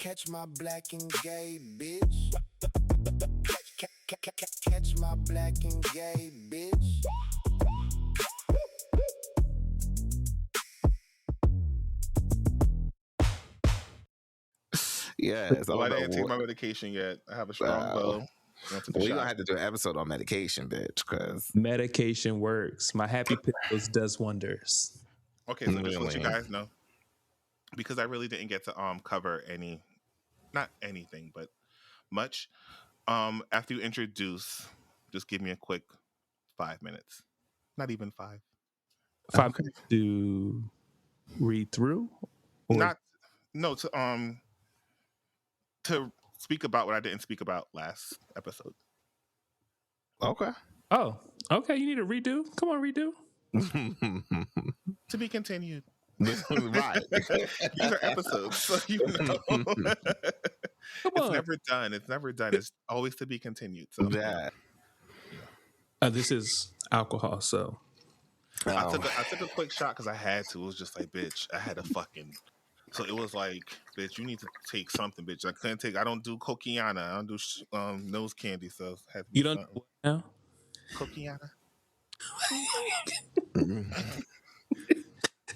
Catch my black and gay bitch. Catch my black and gay bitch. Yes. Well, I didn't take my medication yet. I have a strong bow. We're gonna have to do an episode on medication, bitch, because medication works. My happy pills does wonders. Okay, so just to let you guys know, because I really didn't get to cover not anything, but much. After you introduce, just give me a quick 5 minutes. Not even 5. 5 minutes to read through? To speak about what I didn't speak about last episode. Okay. Oh, okay. You need a redo? Come on, redo. To be continued. Right. These are episodes, so you know. It's never done. It's never done. It's always to be continued. So yeah. This is alcohol, so I took a quick shot because I had to. It was just like, bitch, I had a fucking. So it was like, bitch, you need to take something, bitch. I couldn't take. I don't do coquiana. I don't do nose candy. So it had to be you don't know what now? Coquiana.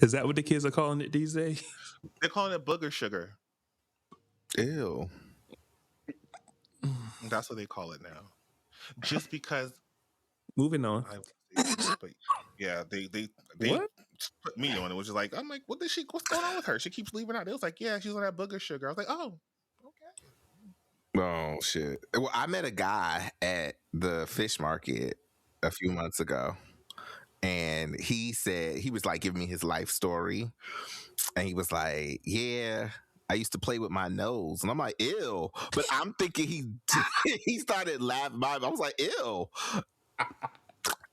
Is that what the kids are calling it these days? They're calling it booger sugar. Ew. That's what they call it now. Just because. Moving on. But yeah, they what? put me on it. Which is like, I'm like, what's going on with her? She keeps leaving out. It was like, yeah, she's on that booger sugar. I was like, oh, okay. Oh shit. Well, I met a guy at the fish market a few months ago, and he said he was like giving me his life story, and he was like, yeah, I used to play with my nose, and I'm like, ew. But I'm thinking he started laughing. I was like, ew.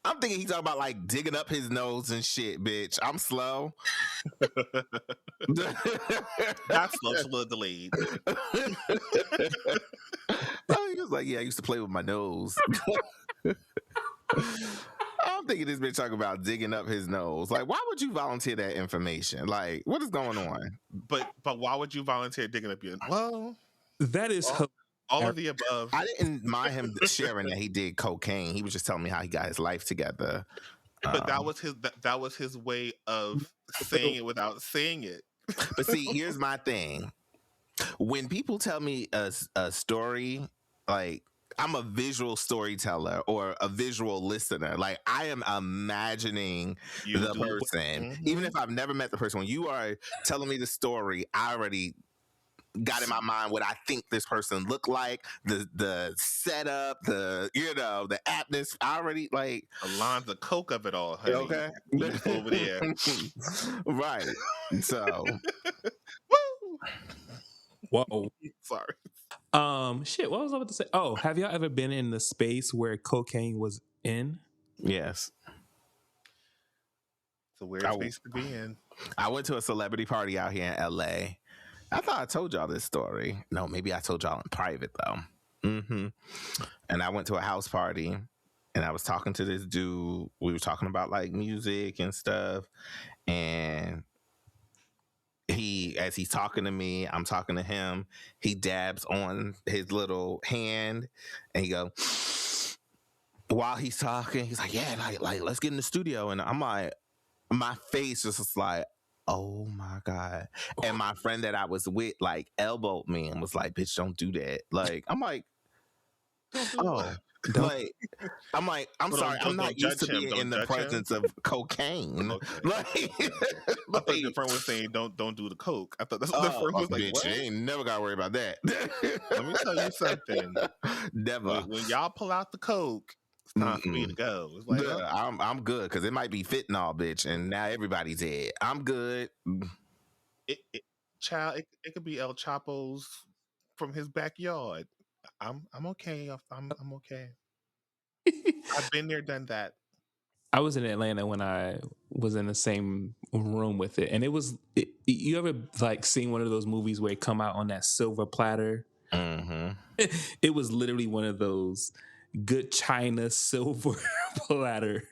I'm thinking he's talking about like digging up his nose and shit, bitch. I'm slow. That's slow, a little delayed. He was like, yeah, I used to play with my nose. I'm thinking this bitch talking about digging up his nose. Like, why would you volunteer that information? Like, what is going on? But why would you volunteer digging up your? Well, that is all of the above. I didn't mind him sharing that he did cocaine. He was just telling me how he got his life together. But that was his way of saying it without saying it. But see, here's my thing. When people tell me a story, like, I'm a visual storyteller or a visual listener. Like, I am imagining the person. Mm-hmm. Even if I've never met the person, when you are telling me the story, I already got in my mind what I think this person looked like, the setup, the atmosphere. I already like the lines of coke of it all, honey. Okay. Over there. Right. So whoa. Sorry. Shit, what was I about to say? Oh, have y'all ever been in the space where cocaine was in? Yes. It's a weird space to be in. I went to a celebrity party out here in LA. I thought I told y'all this story. No, maybe I told y'all in private, though. Mm-hmm. And I went to a house party, and I was talking to this dude. We were talking about, like, music and stuff. And as he's talking to me, I'm talking to him. He dabs on his little hand, and he goes, while he's talking, he's like, yeah, like let's get in the studio. And I'm like, my face is just like, oh my God. And my friend that I was with like elbowed me and was like, bitch, don't do that. Like, I'm like, oh, like, I'm like, I'm sorry, I'm not used to being in the presence of cocaine. Okay. Like, I thought your friend was saying don't do the coke. I thought that's what the friend was like. Bitch, what? you ain't never gotta worry about that. Let me tell you something. Never. When y'all pull out the coke, it's time for me to go. It's like, I'm good because it might be fentanyl, bitch, and now everybody's dead. I'm good. Child, it could be El Chapo's from his backyard. I'm okay. I'm okay. I've been there, done that. I was in Atlanta when I was in the same room with it, and you ever like seen one of those movies where it come out on that silver platter? Mm-hmm. It was literally one of those good China silver platters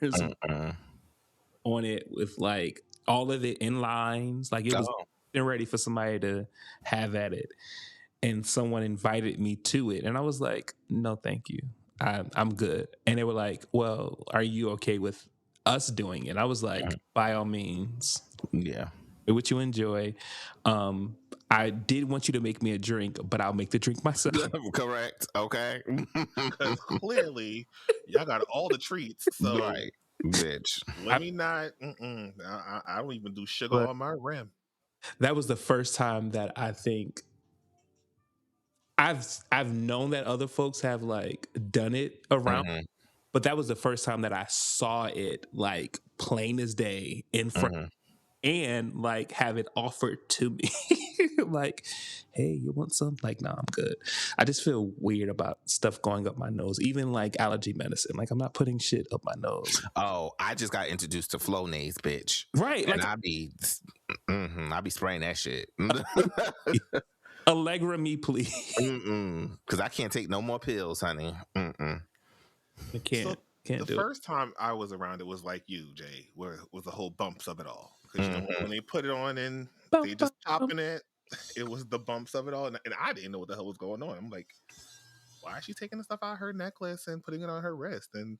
on it with like all of it in lines. Like it was ready for somebody to have at it. and someone invited me to it, and I was like, no, thank you. I'm good. And they were like, well, are you okay with us doing it? I was like, by all means, Yeah. do what you enjoy. I did want you to make me a drink, but I'll make the drink myself. Correct. Okay. Because clearly, y'all got all the treats. So Right, bitch. let me not. I don't even do sugar But- on my rim. That was the first time that I think I've known that other folks have like done it around, Mhm, but that was the first time that I saw it like plain as day in front mhm. and like have it offered to me. Like, hey, you want some? Like, nah, I'm good. I just feel weird about stuff going up my nose, even like allergy medicine. Like, I'm not putting shit up my nose. Oh, I just got introduced to Flonase, bitch. Right. And Like, I be spraying that shit. Allegra me, please. Because I can't take no more pills, honey. I can't. So Can't the do it. first time I was around, it was like you, Jay, where it was the whole bumps of it all. Because you know when they put it on and they just popping it, it was the bumps of it all, and I didn't know what the hell was going on. I'm like, why is she taking the stuff out of her necklace and putting it on her wrist? And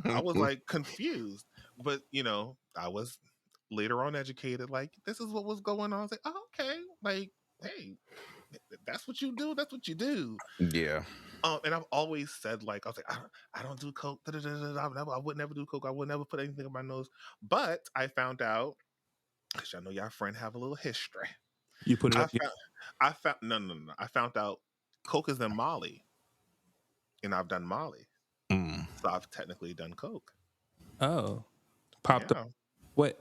I was like confused, but you know, I was later on educated. Like, this is what was going on. I was like, oh, okay, like, hey, that's what you do. That's what you do. Yeah. And I've always said, like, I was like, I don't do coke. I would never do coke. I would never put anything in my nose. But I found out, because I know y'all friend have a little history. You put it up. I found no. I found out coke is in Molly, and I've done Molly, so I've technically done coke. Oh, popped up. What?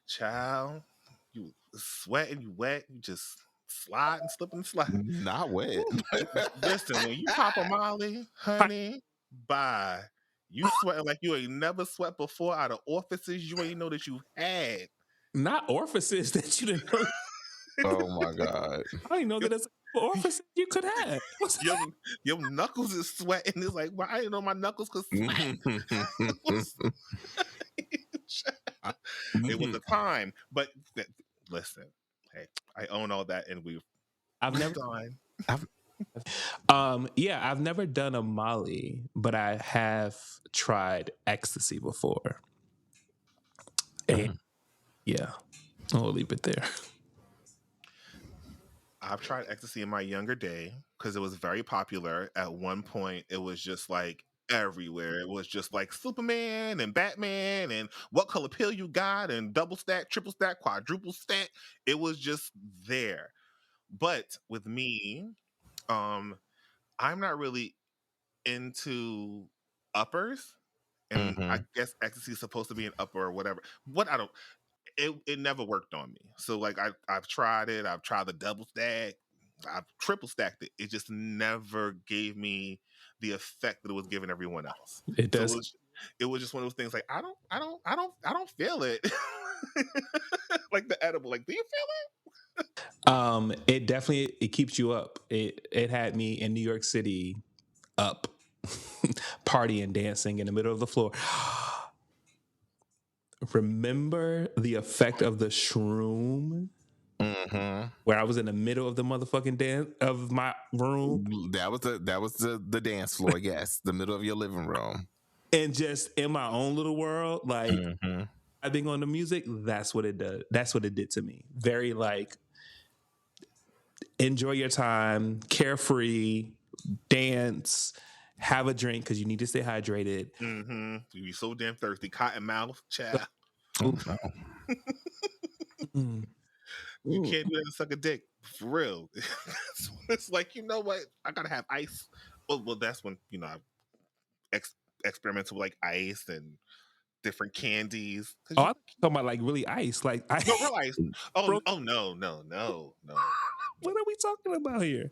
Child, you sweating, you wet, you just slide and slip and slide. Not wet. Listen, when you pop a Molly, honey, bye. You sweating like you ain't never sweat before out of orifices you ain't know that you had. Not orifices that you didn't know. Oh my God. I didn't know that it's orifices you could have. Your knuckles is sweating. It's like, well, I didn't know my knuckles could sweat. It was a time. But listen, hey, I own all that, and I've never done. I've never done a Molly, but I have tried ecstasy before. And yeah, I'll leave it there. I've tried ecstasy in my younger day because it was very popular. At one point, it was just like everywhere. It was just like Superman and Batman and what color pill you got and double stack, triple stack, quadruple stack. It was just there. But with me, I'm not really into uppers. And I guess ecstasy is supposed to be an upper or whatever. It never worked on me. So like I've tried it. I've tried the double stack. I've triple stacked it. It just never gave me the effect that it was giving everyone else. It does. So it was just one of those things. Like I don't feel it. Like the edible. Like, do you feel it? It definitely it keeps you up. It had me in New York City up, partying, dancing in the middle of the floor. Remember the effect of the shroom? Where I was in the middle of the motherfucking dance of my room. That was the dance floor. Yes, the middle of your living room, and just in my own little world, like I think on the music. That's what it does. That's what it did to me. Very like enjoy your time, carefree, dance, have a drink because you need to stay hydrated. You're so damn thirsty, cotton mouth, child. Oh, no. You can't do that to suck a dick. For real. It's like, you know what? I gotta have ice. Well, that's when, you know, I experimented with like ice and different candies. Oh, I'm talking about like really ice. Like ice. No, real ice. Oh, no. What are we talking about here?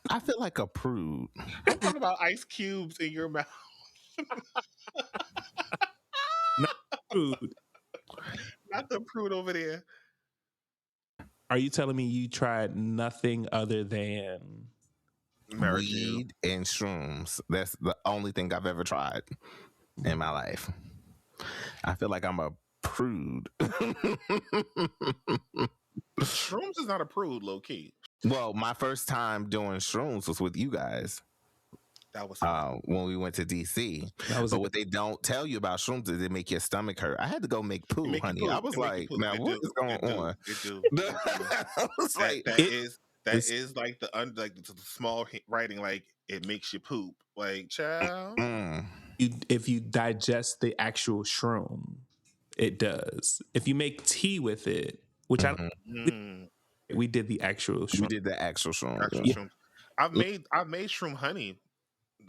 I feel like a prude. I'm talking about ice cubes in your mouth. Not prude. Not the prude over there. Are you telling me you tried nothing other than weed and shrooms? That's the only thing I've ever tried in my life. I feel like I'm a prude. Shrooms is not approved, low key. Well, my first time doing shrooms was with you guys. That was when we went to DC. That was But what they don't tell you about shrooms is they make your stomach hurt. I had to go make poo, honey. I was like, man, what is going on? It do. I was like, that is like the small writing, like it makes you poop. Like, child. If you digest the actual shroom, it does. If you make tea with it, which we did the actual shroom. We did the actual shroom. Shroom. I've made shroom honey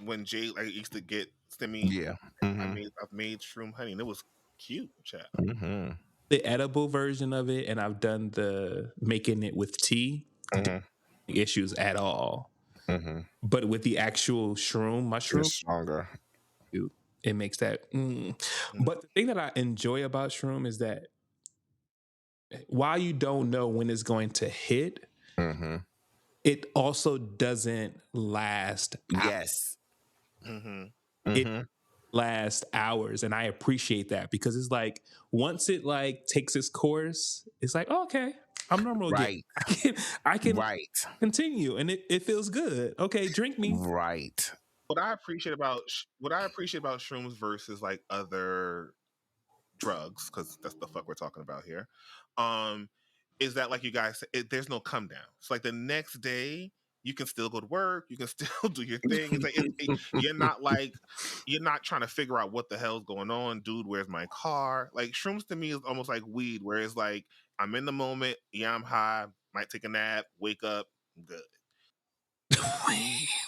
when Jay used to get stimmy. Yeah. I've made shroom honey and it was cute, child. The edible version of it, and I've done the making it with tea. Issues at all. But with the actual mushroom, it's stronger. It makes that. But the thing that I enjoy about shroom is that while you don't know when it's going to hit, it also doesn't last. Yes. It lasts hours, and I appreciate that because it's like once it like takes its course, it's like okay, I'm normal again. I can continue, and it feels good. Okay, drink me. Right. What I appreciate about shrooms versus like other drugs, because that's the fuck we're talking about here, is that like you guys said, there's no come down. It's like the next day you can still go to work, you can still do your thing. It's like you're not trying to figure out what the hell's going on, dude. Where's my car? Like shrooms to me is almost like weed, where it's like I'm in the moment. Yeah, I'm high. Might take a nap. Wake up. I'm good.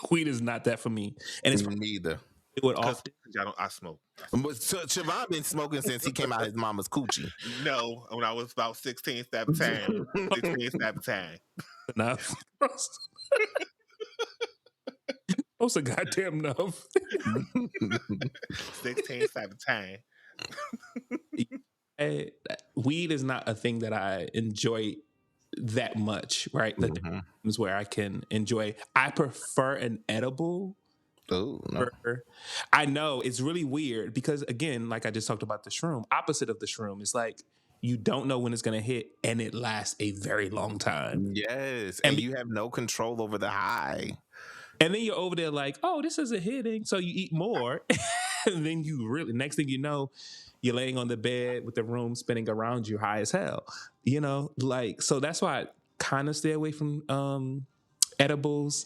Weed is not that for me, and it's neither. It would often. I smoke. So Siobhan been smoking since he came out his mama's coochie. No, when I was about 16, 17. 16, 17. Enough. What's a goddamn enough? 16, 17. Weed is not a thing that I enjoy that much, right? The times where I can enjoy. I prefer an edible. Oh, no. I know it's really weird because again, like I just talked about the shroom, opposite of the shroom is like you don't know when it's going to hit and it lasts a very long time. Yes. And you have no control over the high. And then you're over there like, oh, this isn't hitting. So you eat more. And then next thing you know, you're laying on the bed with the room spinning around you high as hell. You know, like, so that's why I kind of stay away from edibles.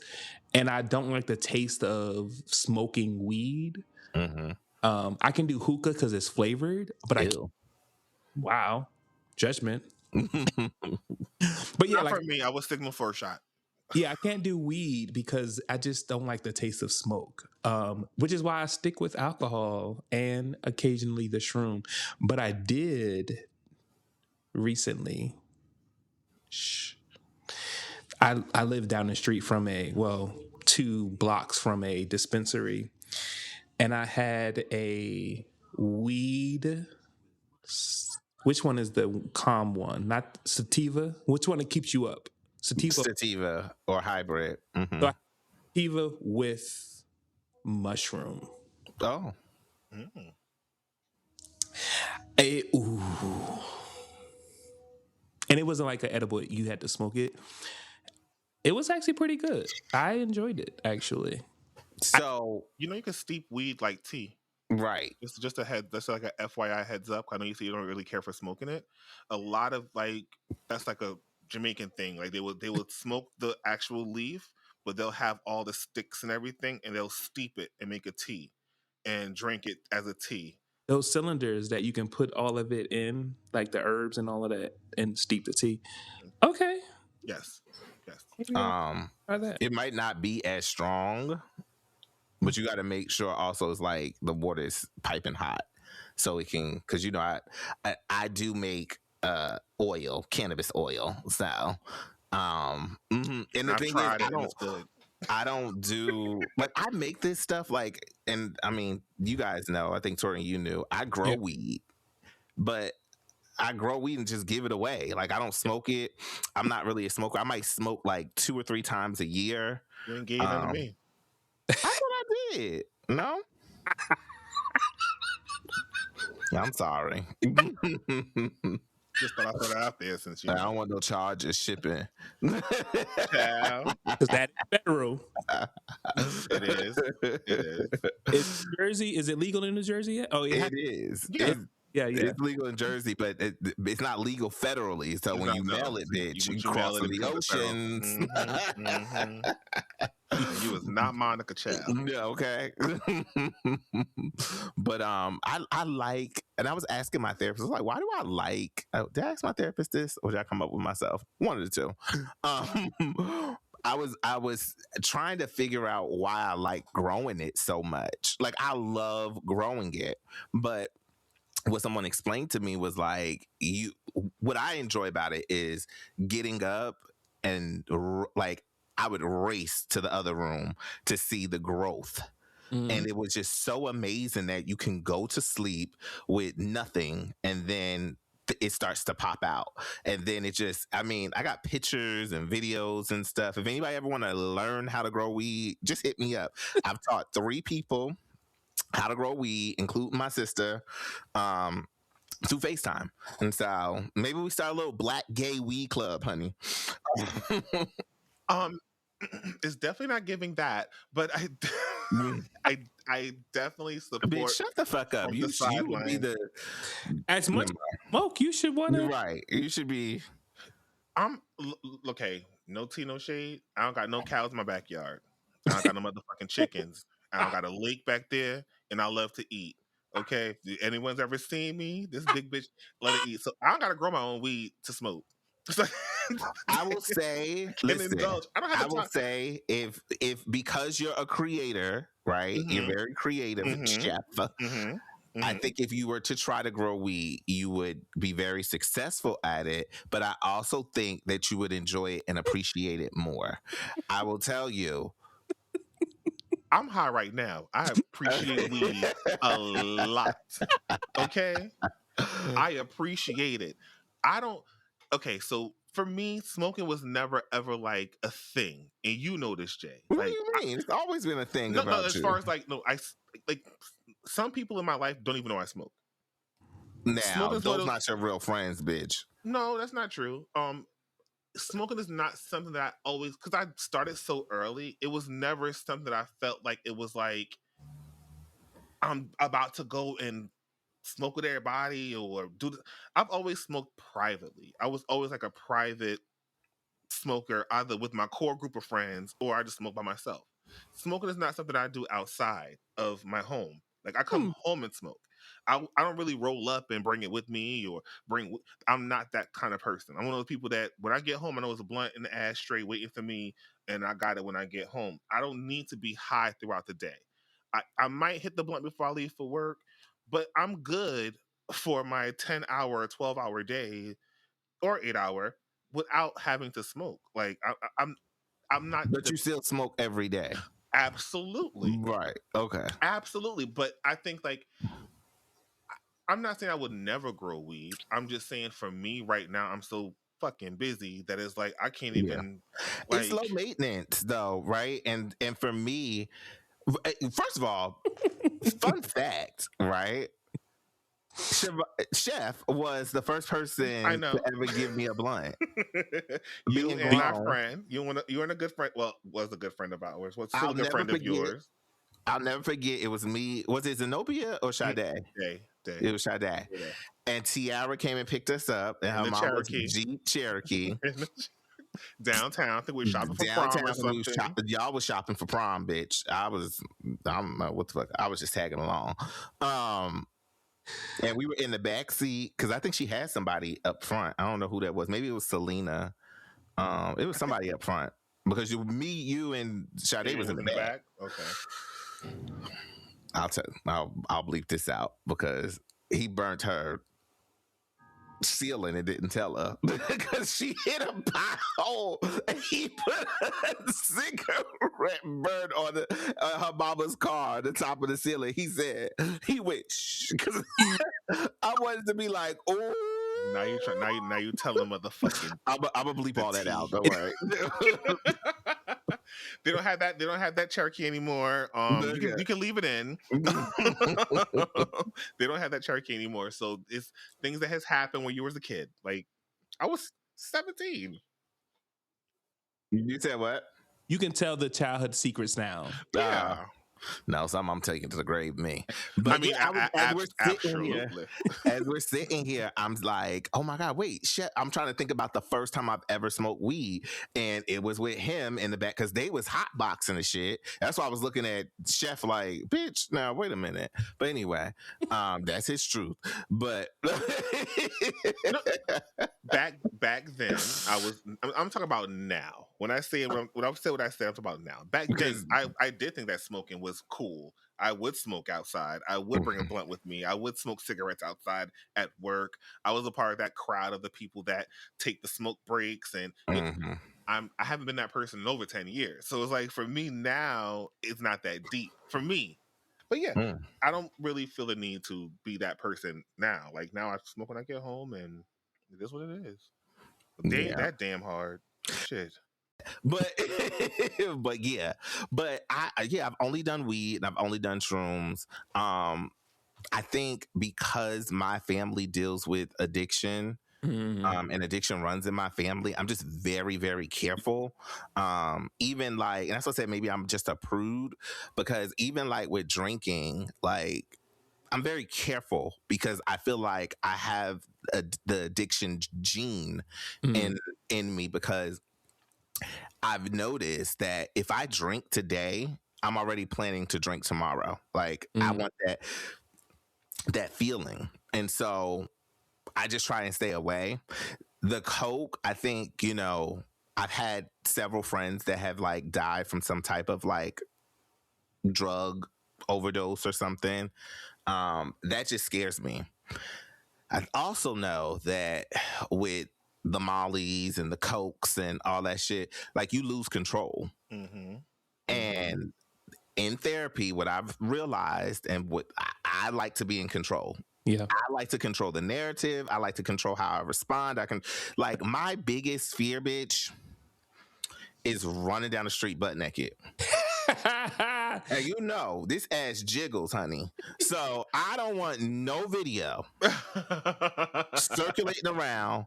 And I don't like the taste of smoking weed. I can do hookah because it's flavored, but wow, judgment. But yeah, for me, I was stigma for a shot. Yeah, I can't do weed because I just don't like the taste of smoke, which is why I stick with alcohol and occasionally the shroom. But I did recently. I live down the street from 2 blocks from a dispensary, and I had a weed. Which one is the calm one? Not sativa. Which one that keeps you up? Sativa or hybrid. So sativa with mushroom. Oh. And it wasn't like an edible. You had to smoke it. It was actually pretty good. I enjoyed it, actually. So you can steep weed like tea. Right. It's just that's like a FYI heads up. I know you say you don't really care for smoking it. A lot of that's like a Jamaican thing. Like they would smoke the actual leaf, but they'll have all the sticks and everything, and they'll steep it and make a tea and drink it as a tea. Those cylinders that you can put all of it in, like the herbs and all of that, and steep the tea. Okay. Yes. It might not be as strong, but you got to make sure also it's like the water is piping hot, so it can. Because I do make oil, cannabis oil. So, and the thing is, I don't do like I make this stuff like, and I mean, you guys know. I think Tori, you knew. I grow weed, but I grow weed and just give it away. Like I don't smoke it. I'm not really a smoker. I might smoke like 2 or 3 times a year. You ain't gave that to me. I thought I did. No. I'm sorry. Just thought I'd throw that out there since you I know. don't want no charges shipping. Child. Because that is federal. It is. It is. Is Jersey? Is it legal in New Jersey yet? Oh, It is. Yeah. Yeah. It's legal in Jersey, but it's not legal federally. So It's when not, you no. mail it, bitch, you mail cross it, the it comes to federal. oceans. And you was not Monica Child. Yeah, okay. But I like, and I was asking my therapist, I was like, why do I like? Did I ask my therapist this, or did I come up with myself? One of the two. I was trying to figure out why I like growing it so much. Like I love growing it, but what someone explained to me was like, what I enjoy about it is getting up and like I would race to the other room to see the growth. And it was just so amazing that you can go to sleep with nothing and then it starts to pop out. And then it just, I mean, I got pictures and videos and stuff. If anybody ever want to learn how to grow weed, just hit me up. I've taught 3 people how to grow weed, including my sister, through FaceTime. And so maybe we start a little black gay weed club, honey. It's definitely not giving that, but I definitely support. Bitch, shut the fuck up. You would be the as much smoke. You should want to. Right. You should be. I'm okay. No tea, no shade. I don't got no cows in my backyard. I don't got no motherfucking chickens. I don't got a lake back there, and I love to eat. Okay, if anyone's ever seen me, this big bitch let it eat. So I don't gotta grow my own weed to smoke. I will say, listen, I will say if because you're a creator, right? You're very creative, chef. I think if you were to try to grow weed, you would be very successful at it. But I also think that you would enjoy it and appreciate it more. I will tell you. I'm high right now. I appreciate weed a lot. Okay? I appreciate it. I don't. Okay, so for me, smoking was never ever like a thing, and you know this, Jay. What do you mean? It's always been a thing. No, as far as like, no, I like some people in my life don't even know I smoke. Now, those not your real friends, bitch. No, that's not true. Smoking is not something that I always, because I started so early. It was never something that I felt like it was like I'm about to go and smoke with everybody or do. I've always smoked privately. I was always like a private smoker, either with my core group of friends or I just smoke by myself. Smoking is not something I do outside of my home. Like I come home and smoke. I don't really roll up and bring it with me or I'm not that kind of person. I'm one of those people that when I get home, I know it's a blunt in the ashtray waiting for me and I got it when I get home. I don't need to be high throughout the day. I might hit the blunt before I leave for work, but I'm good for my 10-hour, 12-hour day or 8-hour without having to smoke. Like I'm not. But you still smoke every day. Absolutely. Right. Okay. Absolutely. But I think like I'm not saying I would never grow weed. I'm just saying for me right now, I'm so fucking busy that it's like I can't even. Like, it's low maintenance though, right? And for me, first of all, fun fact, right? Chef was the first person to ever give me a blunt. You and my friend, you and a good friend. Well, was a good friend of ours. What's still a good friend of yours? I'll never forget. It was me. Was it Zenobia or Sade? It was Sade. Yeah. And Tiara came and picked us up, and her mom was Jeep Cherokee. Downtown. I think we were shopping for prom or something. Y'all was shopping for prom, bitch. I don't know what the fuck. I was just tagging along. And we were in the back seat because I think she had somebody up front. I don't know who that was. Maybe it was Selena. It was somebody up front because you and Sade was in the back. Okay. I'll bleep this out because he burnt her ceiling and didn't tell her because she hit a pothole and he put a cigarette burn on her mama's car, the top of the ceiling. He went shh because I wanted to be like, oh. Now you tell him motherfucking. I'm gonna bleep all that out. Don't worry. They don't have that. They don't have that Cherokee anymore. You can leave it in. They don't have that Cherokee anymore. So it's things that has happened when you was a kid. Like I was 17. You said what? You can tell the childhood secrets now. Yeah. No, something I'm taking to the grave, me. But I mean, absolutely. As we're sitting here, I'm like, oh my God, wait, shit. I'm trying to think about the first time I've ever smoked weed. And it was with him in the back because they was hot boxing the shit. That's why I was looking at Chef like, bitch, now wait a minute. But anyway, that's his truth. But back then, I'm talking about now. When I say what I say, I'm talking about now. Back then, I did think that smoking was cool. I would smoke outside. I would bring a blunt with me. I would smoke cigarettes outside at work. I was a part of that crowd of the people that take the smoke breaks, and I haven't been that person in over 10 years. So it's like for me now, it's not that deep for me. But yeah, I don't really feel the need to be that person now. Like now, I smoke when I get home, and it is what it is. They ain't that damn hard. Shit. But I've only done weed and I've only done shrooms. I think because my family deals with addiction, and addiction runs in my family, I'm just very, very careful. Even like, and that's what I said, maybe I'm just a prude because even like with drinking, like I'm very careful because I feel like I have the addiction gene in me because I've noticed that if I drink today, I'm already planning to drink tomorrow. Like I want that feeling. And so I just try and stay away. The coke, I think, I've had several friends that have like died from some type of like drug overdose or something. That just scares me. I also know that with the mollies and the cokes and all that shit, like you lose control. And in therapy, what I've realized and what I like to be in control. Yeah. I like to control the narrative. I like to control how I respond. I can, like, my biggest fear, bitch, is running down the street butt naked. And this ass jiggles, honey. So I don't want no video circulating around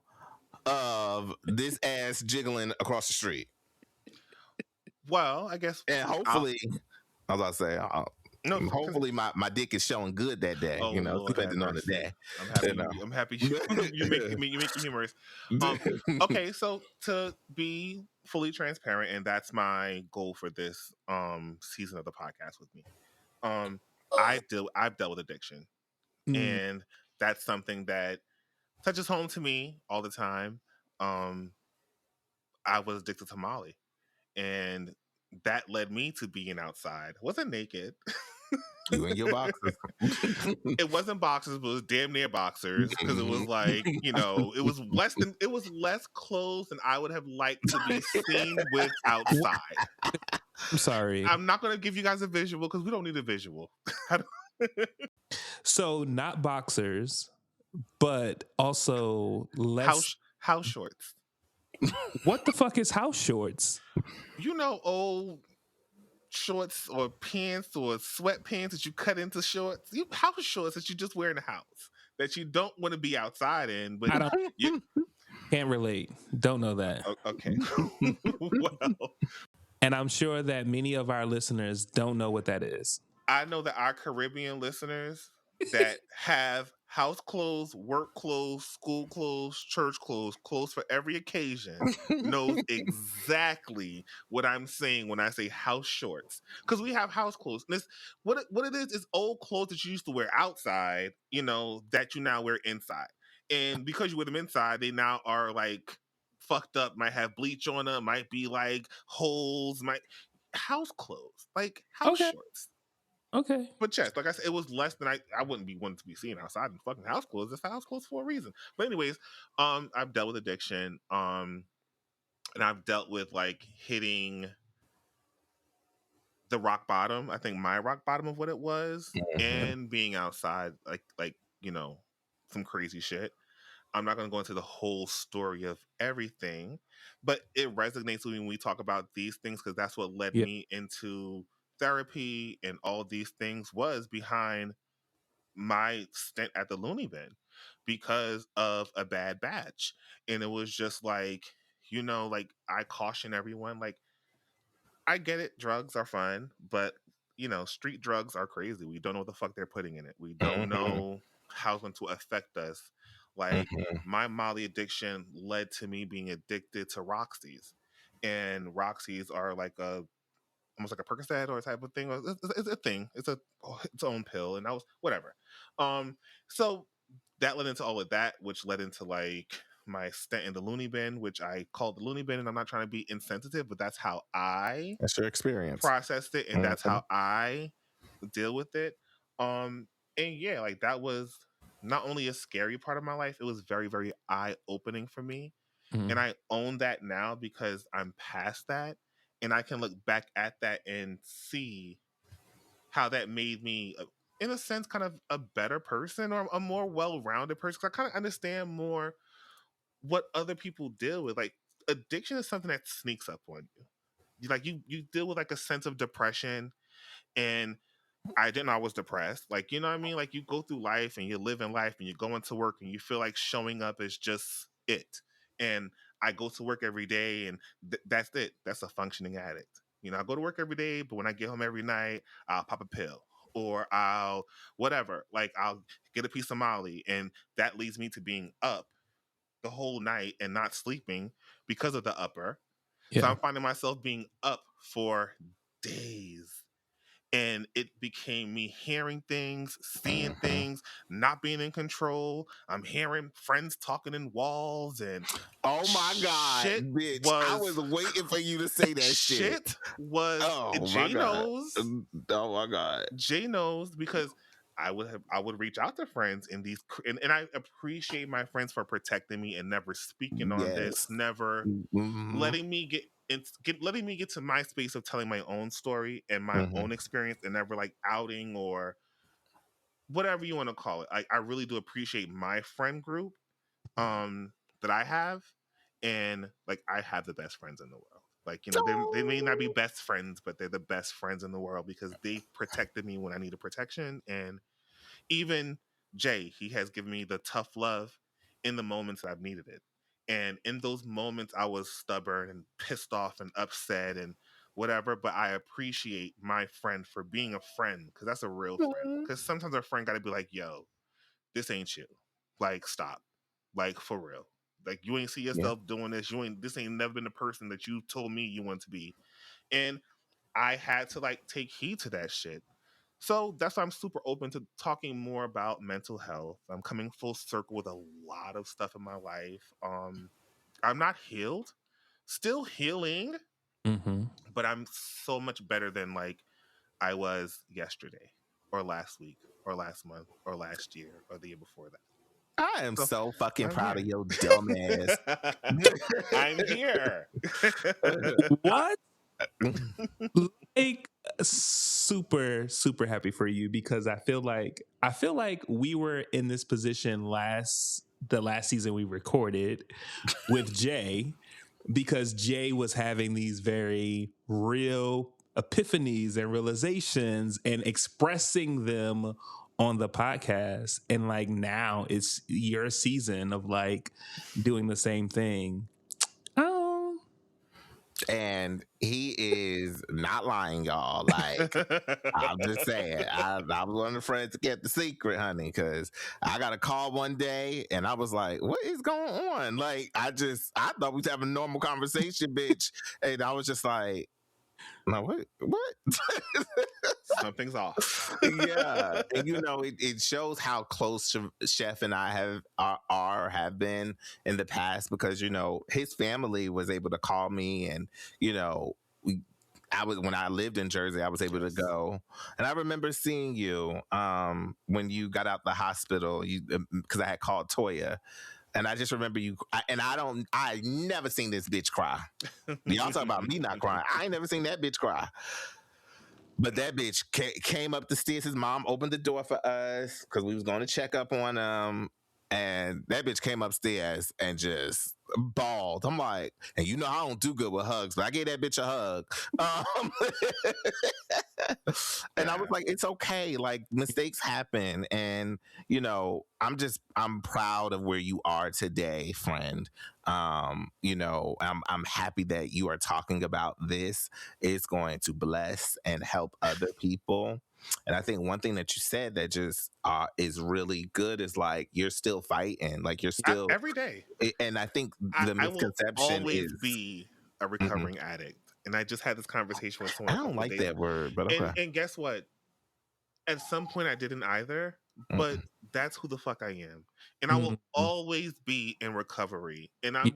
of this ass jiggling across the street. Well, I guess. And hopefully, I was about to say, hopefully my dick is showing good that day. Depending on the day. I'm happy you make me humorous. Okay, so to be fully transparent, and that's my goal for this season of the podcast with me. I've dealt with addiction, and that's something that touches home to me all the time. I was addicted to Molly, and that led me to being outside. I wasn't naked. You and your boxers. It wasn't boxers, but it was damn near boxers because it was like, it was less clothes than I would have liked to be seen with outside. I'm sorry. I'm not going to give you guys a visual because we don't need a visual. So not boxers, but also less house shorts. What the fuck is house shorts? Old shorts or pants or sweatpants that you cut into shorts. House shorts that you just wear in the house that you don't want to be outside in. But I can't relate. Don't know that. Okay. Well, and I'm sure that many of our listeners don't know what that is. I know that our Caribbean listeners that have house clothes, work clothes, school clothes, church clothes for every occasion, knows exactly what I'm saying when I say house shorts. Because we have house clothes. And what it is old clothes that you used to wear outside, that you now wear inside. And because you wear them inside, they now are like fucked up, might have bleach on them, might be like holes, house clothes, like house shorts. Okay. But yes, like I said, it was less than I wouldn't be wanting to be seen outside in fucking house clothes. It's house clothes for a reason. But anyways, I've dealt with addiction. And I've dealt with like hitting the rock bottom. I think my rock bottom of what it was, and being outside like some crazy shit. I'm not going to go into the whole story of everything, but it resonates with me when we talk about these things because that's what led Yeah. me into therapy, and all these things was behind my stint at the loony bin because of a bad batch. And it was just like, like I caution everyone, like, I get it, drugs are fun, but street drugs are crazy. We don't know what the fuck they're putting in it. We don't Mhm. know how it's going to affect us. Like, Mhm. my Molly addiction led to me being addicted to Roxy's. And Roxy's are like almost like a Percocet or a type of thing. It's a thing. It's its own pill, and I was whatever. So that led into all of that, which led into like my stint in the loony bin, which I called the loony bin, and I'm not trying to be insensitive, but that's how I That's your experience. processed it, and that's Mhm. how I deal with it. And yeah, like that was not only a scary part of my life, it was very, very eye opening for me. And Mhm. I own that now because I'm past that. And I can look back at that and see how that made me, in a sense, kind of a better person or a more well rounded person. 'Cause I kind of understand more what other people deal with. Like, addiction is something that sneaks up on you. Like, you deal with like a sense of depression, and I didn't know I was depressed. Like, you know what I mean? Like, you go through life and you live in life and you go into work and you feel like showing up is just it. And I go to work every day, and that's it. That's a functioning addict. I go to work every day, but when I get home every night, I'll pop a pill or I'll whatever. Like, I'll get a piece of Molly, and that leads me to being up the whole night and not sleeping because of the upper. So Yeah. I'm finding myself being up for days, and it became me hearing things, seeing Mhm. things, not being in control. I'm hearing friends talking in walls, and Oh my God, shit bitch! I was was waiting for you to say that shit. shit was Oh my Jay God. knows. Oh my God. Jay knows because I would reach out to friends in these, and I appreciate my friends for protecting me and never speaking on this, Yes. never Hmm. letting me get to my space of telling my own story and my Hmm. own experience, and never like outing or whatever you want to call it. I really do appreciate my friend group um that I have, and like I have the best friends in the world. Like, they may not be Oh. best friends, but they're the best friends in the world because they protected me when I needed protection. And even Jay, he has given me the tough love in the moments that I've needed it. And in those moments, I was stubborn and pissed off and upset and whatever. But I appreciate my friend for being a friend, because that's a real friend. Because sometimes a friend got to be like, yo, this ain't you. Like, stop. Like, for real. Like, you ain't see Yeah. yourself doing this. This ain't never been the person that you told me you want to be. And I had to like take heed to that shit. So that's why I'm super open to talking more about mental health. I'm coming full circle with a lot of stuff in my life. I'm not healed, still healing, Mm-hmm. but I'm so much better than like I was yesterday or last week or last month or last year or the year before that. I am So so fucking I'm proud of here. your dumb ass. I'm here. What? Like, super super happy for you because I feel like we were in this position the last season we recorded with Jay, because Jay was having these very real epiphanies and realizations and expressing them on the podcast, and like now it's your season of like doing the same thing. Oh, And he is not lying, y'all. Like, I'm just saying, I was one of the friends to get the secret, honey, because I got a call one day and I was like, what is going on? Like, I thought we was having a normal conversation, bitch. And I was just like, no, what? Something's off. Yeah. And it shows how close Chef and I have been in the past, because, his family was able to call me, and, we when I lived in Jersey, I was able to go. And I remember seeing you when you got out the hospital, because I had called Toya. And I just remember I never seen this bitch cry. Y'all talk about me not crying. I ain't never seen that bitch cry. But that bitch came up the stairs. His mom opened the door for us because we was going to check up on him. And that bitch came upstairs and just bawled. I'm like, and you know I don't do good with hugs, but I gave that bitch a hug. And I was like, it's okay. Like, mistakes happen. And, you know, I'm proud of where you are today, friend. You know, I'm happy that you are talking about this. It's going to bless and help other people. And I think one thing that you said that just is really good is like you're still fighting, like you're still every day. And I think the I will misconception always is be a recovering addict. And I just had this conversation with I someone. don't like that word, but okay. And guess what? At some point, I didn't either. But that's who the fuck I am, and I will always be in recovery. And and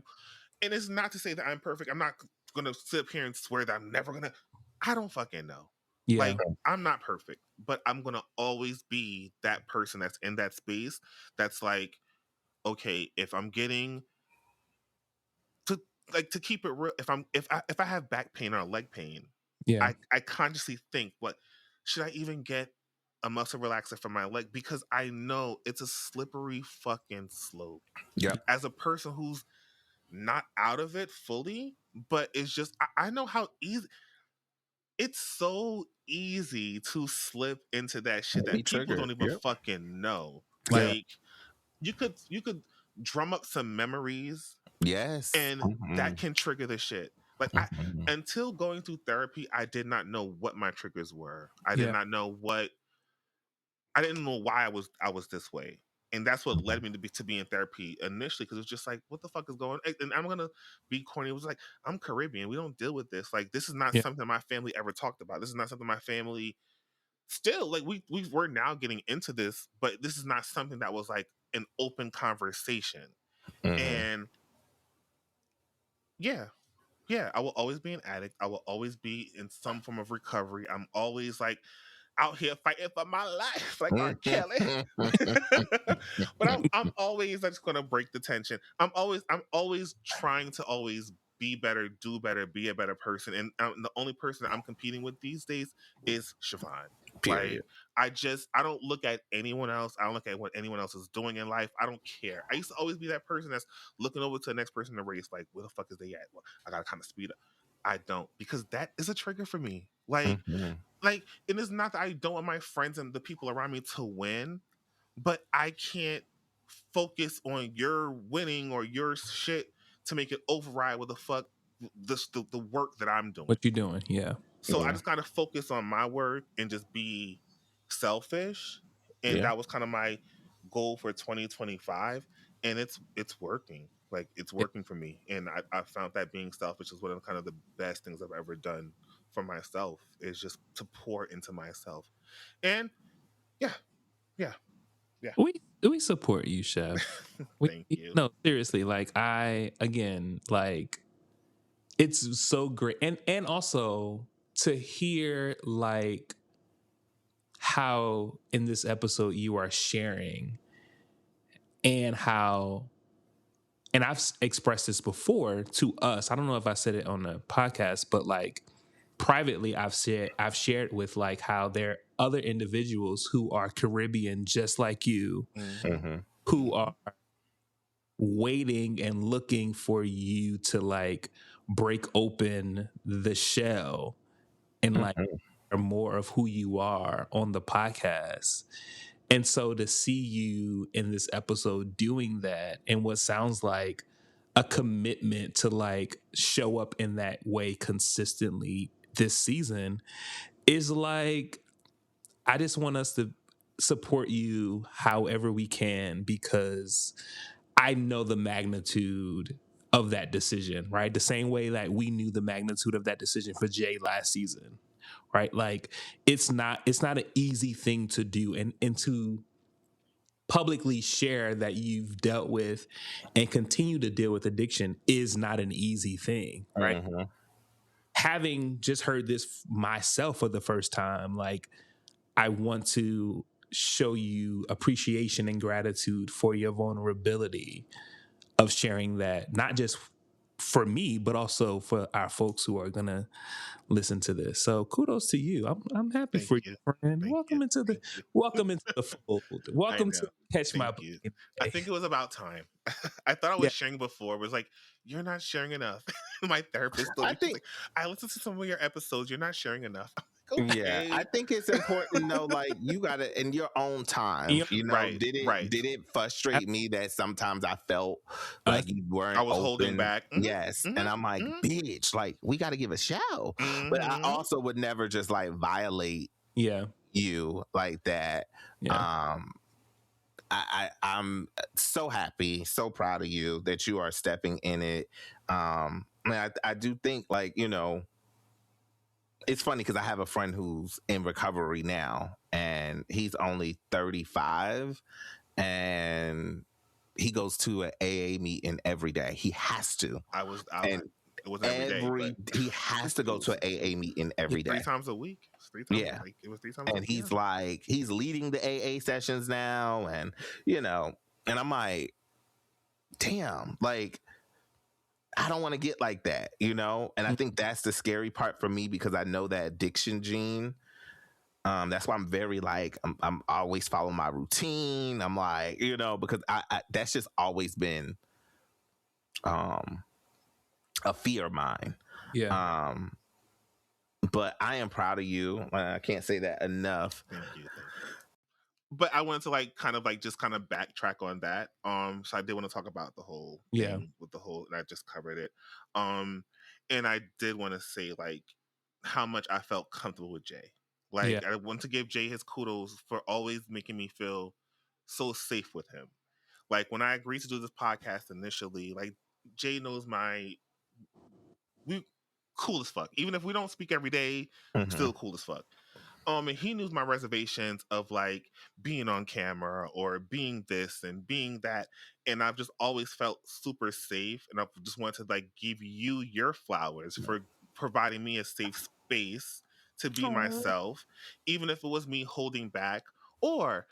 it's not to say that I'm perfect. I'm not gonna sit up here and swear that I'm never gonna. I don't fucking know. Yeah. Like, I'm not perfect, but I'm gonna always be that person that's in that space. That's like, okay, if I'm getting to keep it real, if I have back pain or leg pain, Yeah. I consciously think, what should I even get a muscle relaxer for my leg? Because I know it's a slippery fucking slope. Yeah. As a person who's not out of it fully, but it's just I know how easy it's so easy to slip into that shit that people don't even fucking know. Like, you could drum up some memories. Yes. And that can trigger the shit. Like, until going through therapy, I did not know what my triggers were. I did not know I didn't know why I was this way. And that's what led me to be in therapy initially, because it was just like, what the fuck is going on? And I'm gonna be corny. It was like, I'm Caribbean. We don't deal with this. Like, this is not something my family ever talked about. This is not something my family still, like, we're now getting into this, but this is not something that was like an open conversation. And yeah, I will always be an addict. I will always be in some form of recovery. I'm always like out here fighting for my life, like R. Kelly. But I'm always just gonna break the tension. I'm always trying to always be better, do better, be a better person. And the only person that I'm competing with these days is Siobhan. Period. Like, I don't look at anyone else. I don't look at what anyone else is doing in life. I don't care. I used to always be that person that's looking over to the next person in the race, like, where the fuck is they at? Well, I gotta kind of speed up. I don't, because that is a trigger for me. Like, it is not that I don't want my friends and the people around me to win, but I can't focus on your winning or your shit to make it override what the fuck the work that I'm doing. What you doing? Yeah. So I just gotta focus on my work and just be selfish. And that was kind of my goal for 2025. And it's working. Like, it's working for me. And I found that being selfish is one of kind of the best things I've ever done for myself, is just to pour into myself. And yeah. We support you, Chef. Thank you. No, seriously, like, like, it's so great. And also to hear, like, how in this episode you are sharing, and how, and I've expressed this before to us. I don't know if I said it on the podcast, but like privately I've shared with, like, how there are other individuals who are Caribbean just like you, who are waiting and looking for you to, like, break open the shell and like more of who you are on the podcast. And so to see you in this episode doing that, and what sounds like a commitment to, like, show up in that way consistently this season, is like, I just want us to support you however we can, because I know the magnitude of that decision, right? The same way that we knew the magnitude of that decision for Jay last season, right? Like, it's not an easy thing to do, and to publicly share that you've dealt with and continue to deal with addiction is not an easy thing, right? Having just heard this myself for the first time, like, I want to show you appreciation and gratitude for your vulnerability of sharing that, not just for me, but also for our folks who are gonna listen to this. So kudos to you. I'm happy Thank for you. you, friend. Thank you. Thank you. Welcome into the fold. I Welcome know. to Catch My Thank Break. you. I think it was about time. I thought I Yeah. was sharing before, but it was like, you're not sharing enough. My therapist told I me, she's think, like, I listened to some of your episodes. You're not sharing enough. I'm like, yeah, okay. I think it's important to know, like, you gotta in your own time. Yep. You know, Right. did Right. it frustrate me that sometimes I felt Uh, like you I weren't was holding open? back. Yes, and I'm like, bitch, like we got to give a show. But I also would never just like violate yeah. you like that. Yeah. I'm so happy, so proud of you that you are stepping in it. I do think, like, you know, it's funny because I have a friend who's in recovery now, and he's only 35, and he goes to an AA meeting every day. He has to, and it was every day, but he has to go to an AA meeting every day. 3 times a week. It was 3 times. Yeah. Like, it was 3 times. And he's like, he's leading the AA sessions now, and you know, and I'm like, damn, like I don't want to get like that, you know? And I think that's the scary part for me because I know that addiction gene. That's why I'm very like, I'm always following my routine. I'm like, you know, because I that's just always been a fear of mine. Yeah. But I am proud of you. I can't say that enough. Thank you. But I wanted to like kind of like just kind of backtrack on that. So I did want to talk about the whole thing with the whole, and I just covered it. And I did want to say like how much I felt comfortable with Jay. Like I want to give Jay his kudos for always making me feel so safe with him. Like when I agreed to do this podcast initially, like Jay knows we cool as fuck. Even if we don't speak every day, still cool as fuck. And he knew my reservations of like being on camera or being this and being that. And I've just always felt super safe. And I just wanted to like give you your flowers for providing me a safe space to be myself, even if it was me holding back or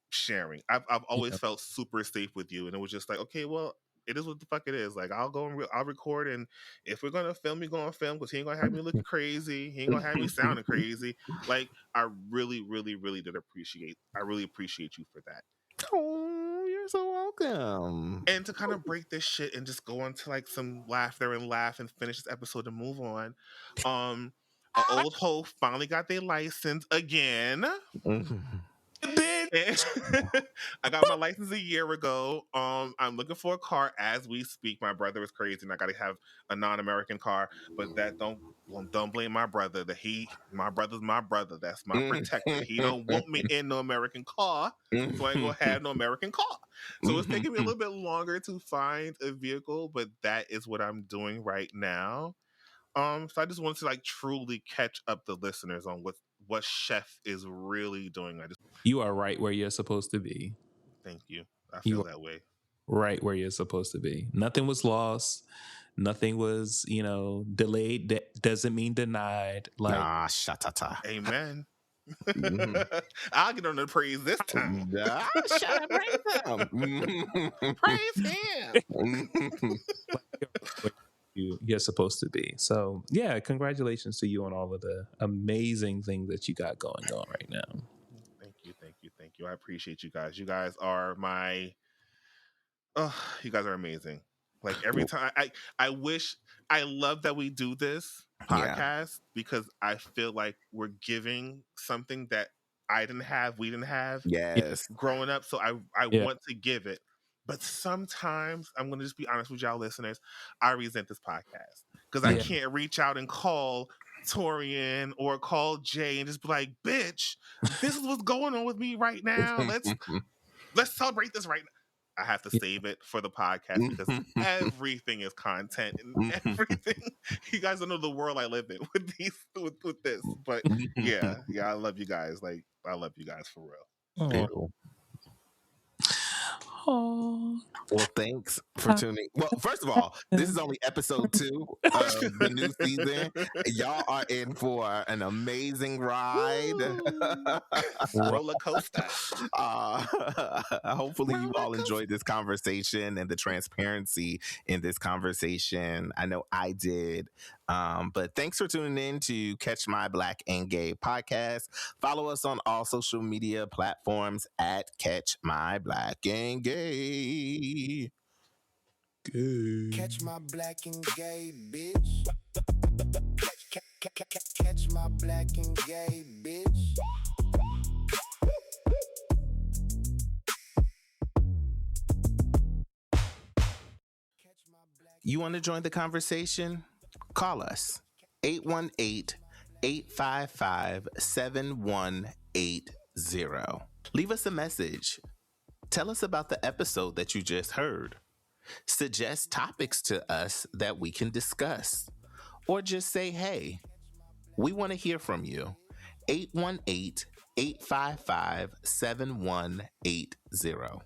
sharing. I've always felt super safe with you. And it was just like, okay, well, it is what the fuck it is. Like I'll go and I'll record, and if we're gonna film, we're gonna film because he ain't gonna have me looking crazy. He ain't gonna have me sounding crazy. Like I really, really, really did appreciate. I really appreciate you for that. Oh, you're so welcome. And to kind of break this shit and just go into like some laughter and laugh and finish this episode and move on. An old hoe finally got their license again. I got my license a year ago. I'm looking for a car as we speak. My brother is crazy, and I got to have a non-American car. But that don't blame my brother. My brother's my brother. That's my protector. He don't want me in no American car, so I ain't gonna have no American car. So it's taking me a little bit longer to find a vehicle, but that is what I'm doing right now. So I just wanted to like truly catch up the listeners on what Chef is really doing. You are right where you're supposed to be. Thank you. I feel that way. Right where you're supposed to be. Nothing was lost. Nothing was, delayed. That doesn't mean denied. Like, shatata. Amen. I'll get on the praise this time. Shut up, praise him. Praise him. You're supposed to be. So yeah, congratulations to you on all of the amazing things that you got going on right now. Thank you. I appreciate you guys. You guys are you guys are amazing. Like every time I love that we do this podcast because I feel like we're giving something that we didn't have growing up. So I want to give it. But sometimes I'm going to just be honest with y'all listeners. I resent this podcast because I can't reach out and call Torian or call Jay and just be like, bitch, this is what's going on with me right now. Let's celebrate this right now. I have to save it for the podcast because everything is content and everything. You guys don't know the world I live in with this. But yeah, I love you guys. Like I love you guys for real. Oh. Oh, Well, thanks for tuning. Well, first of all, this is only episode 2 of the new season. Y'all are in for an amazing ride. Roller coaster. Hopefully, you all enjoyed this conversation and the transparency in this conversation. I know I did. But thanks for tuning in to Catch My Black and Gay podcast. Follow us on all social media platforms at Catch My Black and Gay. Catch my black and gay, bitch. Catch my black and gay, bitch. You want to join the conversation? Call us 818-855-7180. Leave us a message. Tell us about the episode that you just heard. Suggest topics to us that we can discuss. Or just say, hey, we want to hear from you. 818-855-7180.